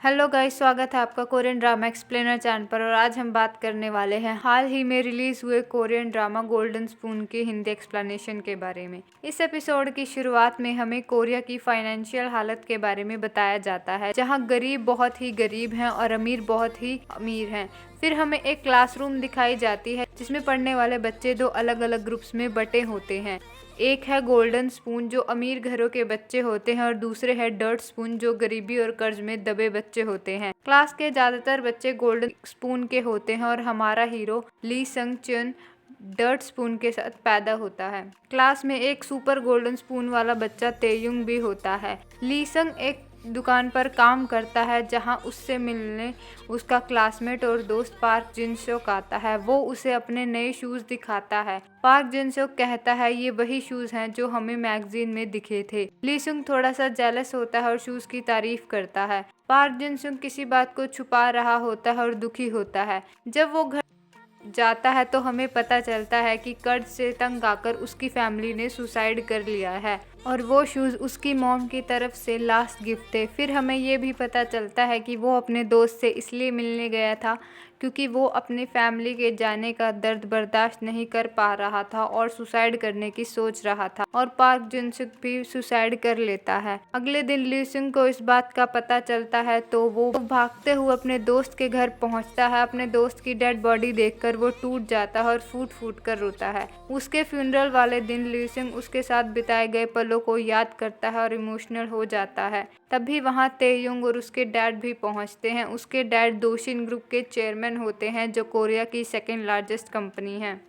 Hello guys, स्वागत है आपका कोरियन ड्रामा एक्सप्लेनर चैनल पर। और आज हम बात करने वाले हैं हाल ही में रिलीज हुए कोरियन ड्रामा गोल्डन स्पून के हिंदी एक्सप्लेनेशन के बारे में। इस एपिसोड की शुरुआत में हमें कोरिया की फाइनेंशियल हालत के बारे में बताया जाता है, जहां गरीब बहुत ही गरीब हैं और अमीर बहुत ही अमीर हैं। फिर हमें एक क्लासरूम दिखाई जाती है जिसमें पढ़ने वाले बच्चे दो अलग अलग ग्रुप्स में बटे होते हैं। एक है गोल्डन स्पून जो अमीर घरों के बच्चे होते हैं और दूसरे है डर्ट स्पून जो गरीबी और कर्ज में दबे बच्चे होते हैं। क्लास के ज्यादातर बच्चे गोल्डन स्पून के होते हैं और हमारा हीरो ली संग चुन डर्ट स्पून के साथ पैदा होता है। क्लास में एक सुपर गोल्डन स्पून वाला बच्चा तेयुंग भी होता है। ली संग एक दुकान पर काम करता है जहां उससे मिलने उसका क्लासमेट और दोस्त पार्क जिन सोक आता है। वो उसे अपने नए शूज दिखाता है। पार्क जिन सोक कहता है ये वही शूज हैं जो हमें मैगजीन में दिखे थे। ली सुंग थोड़ा सा जेलस होता है और शूज की तारीफ करता है। पार्क जिन सुंग किसी बात को छुपा रहा होता है और दुखी होता है। जब वो घर जाता है तो हमें पता चलता है कि कर्ज से तंग आकर उसकी फैमिली ने सुसाइड कर लिया है और वो शूज़ उसकी मॉम की तरफ से लास्ट गिफ्ट थे। फिर हमें ये भी पता चलता है कि वो अपने दोस्त से इसलिए मिलने गया था क्योंकि वो अपनी फैमिली के जाने का दर्द बर्दाश्त नहीं कर पा रहा था और सुसाइड करने की सोच रहा था। और पार्क जुनसुक भी सुसाइड कर लेता है। अगले दिन ली सुंग को इस बात का पता चलता है तो वो भागते हुए अपने दोस्त के घर पहुंचता है। अपने दोस्त की डेड बॉडी देखकर वो टूट जाता है और फूट फूट कर रोता है। उसके फ्यूनरल वाले दिन ली सुंग उसके साथ बिताए गए पलों को याद करता है और इमोशनल हो जाता है। तभी वहाँ तेयुंग और उसके डैड भी पहुँचते हैं। उसके डैड दोशिन ग्रुप के चेयरमैन होते हैं जो कोरिया की सेकेंड लार्जेस्ट कंपनी है।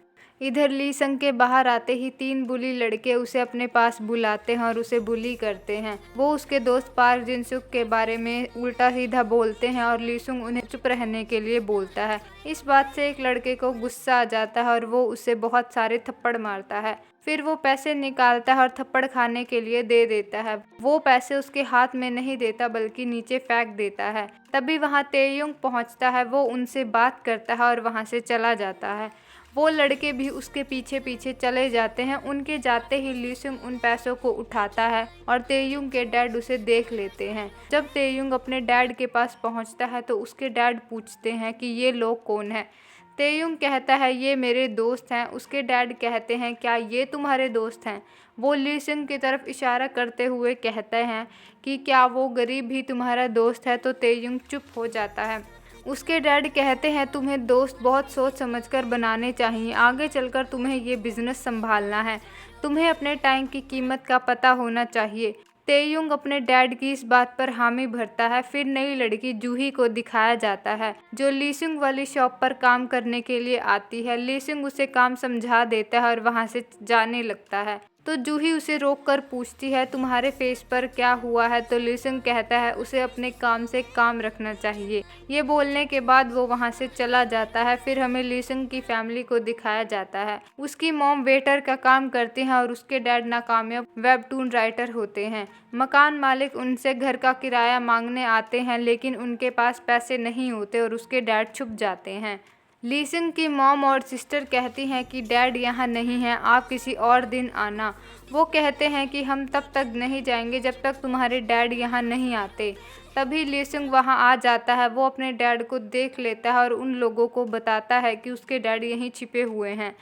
इधर ली संग के बाहर आते ही तीन बुली लड़के उसे अपने पास बुलाते हैं और उसे बुली करते हैं। वो उसके दोस्त पार्क जिनसुक के बारे में उल्टा सीधा बोलते हैं और ली सुंग उन्हें चुप रहने के लिए बोलता है। इस बात से एक लड़के को गुस्सा आ जाता है और वो उसे बहुत सारे थप्पड़ मारता है। फिर वो पैसे निकालता है और थप्पड़ खाने के लिए दे देता है। वो पैसे उसके हाथ में नहीं देता बल्कि नीचे फेंक देता है। तभी वहाँ तेयुंग पहुँचता है। वो उनसे बात करता है और वहाँ से चला जाता है। वो लड़के भी उसके पीछे पीछे चले जाते हैं। उनके जाते ही ली सुंग उन पैसों को उठाता है और तेयुंग के डैड उसे देख लेते हैं। जब तेयुंग अपने डैड के पास पहुंचता है तो उसके डैड पूछते हैं कि ये लोग कौन हैं। तेयुंग कहता है ये मेरे दोस्त हैं। उसके डैड कहते हैं क्या ये तुम्हारे दोस्त हैं। वो ली सुंग की तरफ इशारा करते हुए कहते हैं कि क्या वो गरीब भी तुम्हारा दोस्त है। तो तेयुंग चुप हो जाता है। उसके डैड कहते हैं तुम्हें दोस्त बहुत सोच समझकर बनाने चाहिए। आगे चलकर तुम्हें ये बिजनेस संभालना है। तुम्हें अपने टाइम की कीमत का पता होना चाहिए। तेयुंग अपने डैड की इस बात पर हामी भरता है। फिर नई लड़की जूही को दिखाया जाता है जो ली सुंग वाली शॉप पर काम करने के लिए आती है। ली सुंग उसे काम समझा देता है और वहाँ से जाने लगता है। तो जूही उसे रोक कर पूछती है तुम्हारे फेस पर क्या हुआ है। तो ली सुंग कहता है उसे अपने काम से काम रखना चाहिए। ये बोलने के बाद वो वहाँ से चला जाता है। फिर हमें ली सुंग की फैमिली को दिखाया जाता है। उसकी मॉम वेटर का काम करती है और उसके डैड नाकामयाब वेबटून राइटर होते हैं। मकान मालिक उनसे घर का किराया मांगने आते हैं लेकिन उनके पास पैसे नहीं होते और उसके डैड छुप जाते हैं। ली सुंग की मॉम और सिस्टर कहती हैं कि डैड यहाँ नहीं है, आप किसी और दिन आना। वो कहते हैं कि हम तब तक नहीं जाएंगे जब तक तुम्हारे डैड यहाँ नहीं आते। तभी ली सुंग वहाँ आ जाता है। वो अपने डैड को देख लेता है और उन लोगों को बताता है कि उसके डैड यहीं छिपे हुए हैं।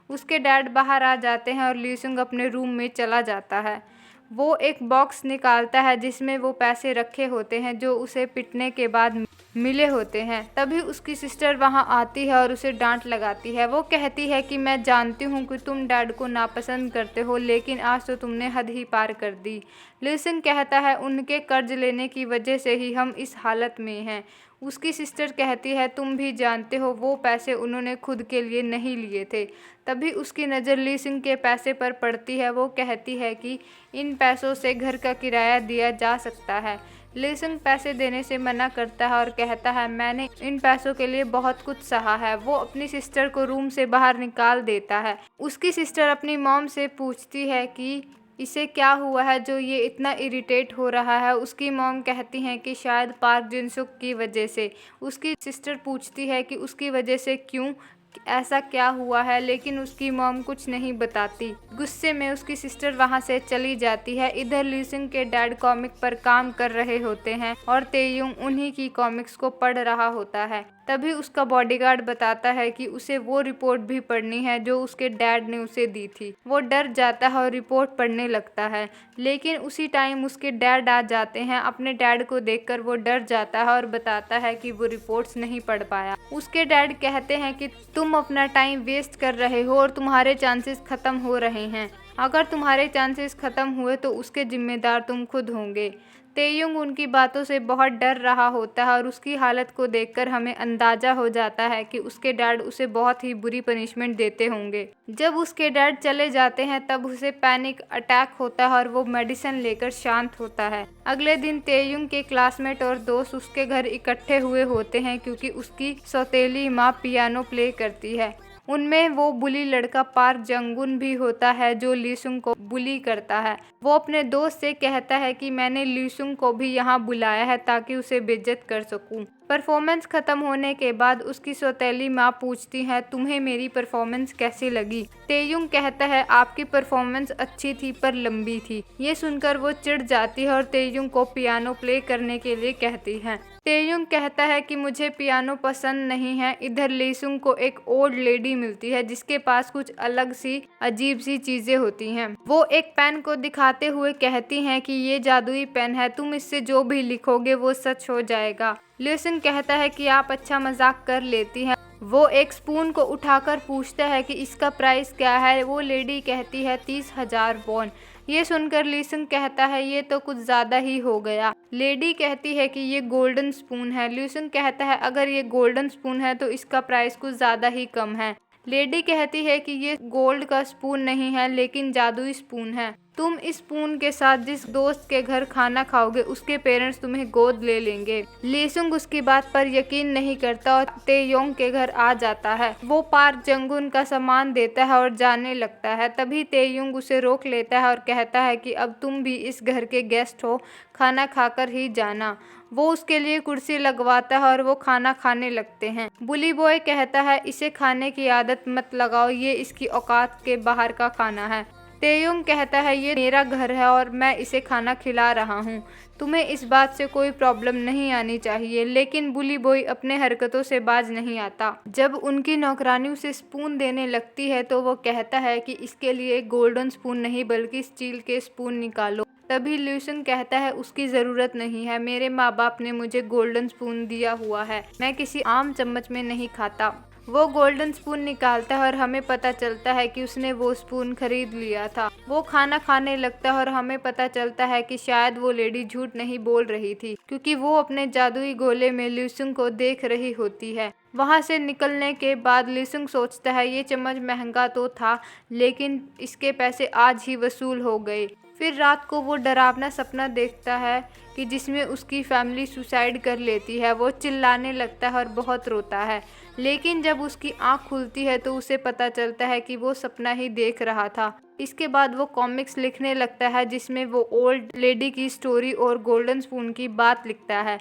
उसके डैड बाहर आ जाते हैं और ली सुंग अपने रूम में चला जाता है। वो एक बॉक्स निकालता है जिसमें वो पैसे रखे होते हैं जो उसे पिटने के बाद मिले होते हैं। तभी उसकी सिस्टर वहां आती है और उसे डांट लगाती है। वो कहती है कि मैं जानती हूँ कि तुम डैड को नापसंद करते हो लेकिन आज तो तुमने हद ही पार कर दी। ली सुंग कहता है उनके कर्ज लेने की वजह से ही हम इस हालत में हैं। उसकी सिस्टर कहती है तुम भी जानते हो वो पैसे उन्होंने खुद के लिए नहीं लिए थे। तभी उसकी नज़र ली सुंग के पैसे पर पड़ती है। वो कहती है कि इन पैसों से घर का किराया दिया जा सकता है। ली सुंग पैसे देने से मना करता है और कहता है मैंने इन पैसों के लिए बहुत कुछ सहा है। वो अपनी सिस्टर को रूम से बाहर निकाल देता है। उसकी सिस्टर अपनी मॉम से पूछती है कि इसे क्या हुआ है जो ये इतना इरिटेट हो रहा है। उसकी मॉम कहती हैं कि शायद पार्क जिनसुक की वजह से। उसकी सिस्टर पूछती है कि उसकी वजह से क्यों। ऐसा क्या हुआ है, लेकिन उसकी मॉम कुछ नहीं बताती। गुस्से में उसकी सिस्टर वहाँ से चली जाती है। इधर लीसुंग के डैड कॉमिक पर काम कर रहे होते हैं और तेयुंग उन्हीं की कॉमिक्स को पढ़ रहा होता है। तभी उसका बॉडीगार्ड बताता है कि उसे वो रिपोर्ट भी पढ़नी है जो उसके डैड ने उसे दी थी। वो डर जाता है और रिपोर्ट पढ़ने लगता है, लेकिन उसी टाइम उसके डैड आ जाते हैं। अपने डैड को देखकर वो डर जाता है और बताता है कि वो रिपोर्ट्स नहीं पढ़ पाया। उसके डैड कहते हैं कि तुम अपना टाइम वेस्ट कर रहे हो और तुम्हारे चांसेस खत्म हो रहे हैं। अगर तुम्हारे चांसेस खत्म हुए तो उसके जिम्मेदार तुम खुद होंगे। तेयुंग उनकी बातों से बहुत डर रहा होता है और उसकी हालत को देखकर हमें अंदाजा हो जाता है कि उसके डैड उसे बहुत ही बुरी पनिशमेंट देते होंगे। जब उसके डैड चले जाते हैं तब उसे पैनिक अटैक होता है और वो मेडिसिन लेकर शांत होता है। अगले दिन तेयुंग के क्लासमेट और दोस्त उसके घर इकट्ठे हुए होते हैं क्योंकि उसकी सौतेली माँ पियानो प्ले करती है। उनमें वो बुली लड़का पार्क जंगुन भी होता है जो लीसुंग को बुली करता है। वो अपने दोस्त से कहता है कि मैंने लीसुंग को भी यहाँ बुलाया है ताकि उसे बेइज्जत कर सकूं। परफॉर्मेंस खत्म होने के बाद उसकी सौतेली माँ पूछती है, तुम्हें मेरी परफॉर्मेंस कैसी लगी? तेयुंग कहता है, आपकी परफॉर्मेंस अच्छी थी पर लंबी थी। ये सुनकर वो चिढ़ जाती है और तेयुंग को पियानो प्ले करने के लिए कहती है। तेयुंग कहता है कि मुझे पियानो पसंद नहीं है। इधर लीसुंग को एक ओल्ड लेडी मिलती है जिसके पास कुछ अलग सी अजीब सी चीजें होती हैं। वो एक पेन को दिखाते हुए कहती हैं कि ये जादुई पेन है, तुम इससे जो भी लिखोगे वो सच हो जाएगा। लीसुंग कहता है कि आप अच्छा मजाक कर लेती हैं। वो एक स्पून को उठाकर पूछता है कि इसका प्राइस क्या है। वो लेडी कहती है 30,000 वॉन। ये सुनकर लीसुंग कहता है ये तो कुछ ज्यादा ही हो गया। लेडी कहती है कि ये गोल्डन स्पून है। लीसुंग कहता है अगर ये गोल्डन स्पून है तो इसका प्राइस कुछ ज्यादा ही कम है। लेडी कहती है कि ये गोल्ड का स्पून नहीं है लेकिन जादुई स्पून है। तुम इस स्पून के साथ जिस दोस्त के घर खाना खाओगे उसके पेरेंट्स तुम्हें गोद ले लेंगे। लीसुंग उसकी बात पर यकीन नहीं करता और तेयोंग के घर आ जाता है। वो पार्क जंगुन का सामान देता है और जाने लगता है। तभी तेयोंग उसे रोक लेता है और कहता है कि अब तुम भी इस घर के गेस्ट हो, खाना खाकर ही जाना। वो उसके लिए कुर्सी लगवाता है और वो खाना खाने लगते हैं। बुली बॉय कहता है इसे खाने की आदत मत लगाओ, ये इसकी औकात के बाहर का खाना है। तेयुंग कहता है ये मेरा घर है और मैं इसे खाना खिला रहा हूँ, तुम्हें इस बात से कोई प्रॉब्लम नहीं आनी चाहिए। लेकिन बुली बॉय अपने हरकतों से बाज नहीं आता। जब उनकी नौकरानी उसे स्पून देने लगती है तो वो कहता है कि इसके लिए गोल्डन स्पून नहीं बल्कि स्टील के स्पून निकालो। तभी लीसुंग कहता है उसकी ज़रूरत नहीं है, मेरे माँ बाप ने मुझे गोल्डन स्पून दिया हुआ है, मैं किसी आम चम्मच में नहीं खाता। वो गोल्डन स्पून निकालता है और हमें पता चलता है कि उसने वो स्पून खरीद लिया था। वो खाना खाने लगता है और हमें पता चलता है कि शायद वो लेडी झूठ नहीं बोल रही थी क्योंकि वो अपने जादुई गोले में लीसुंग को देख रही होती है। वहाँ से निकलने के बाद लीसुंग सोचता है ये चम्मच महंगा तो था लेकिन इसके पैसे आज ही वसूल हो गए। फिर रात को वो डरावना सपना देखता है कि जिसमें उसकी फैमिली सुसाइड कर लेती है। वो चिल्लाने लगता है और बहुत रोता है, लेकिन जब उसकी आंख खुलती है तो उसे पता चलता है कि वो सपना ही देख रहा था। इसके बाद वो कॉमिक्स लिखने लगता है जिसमें वो ओल्ड लेडी की स्टोरी और गोल्डन स्पून की बात लिखता है।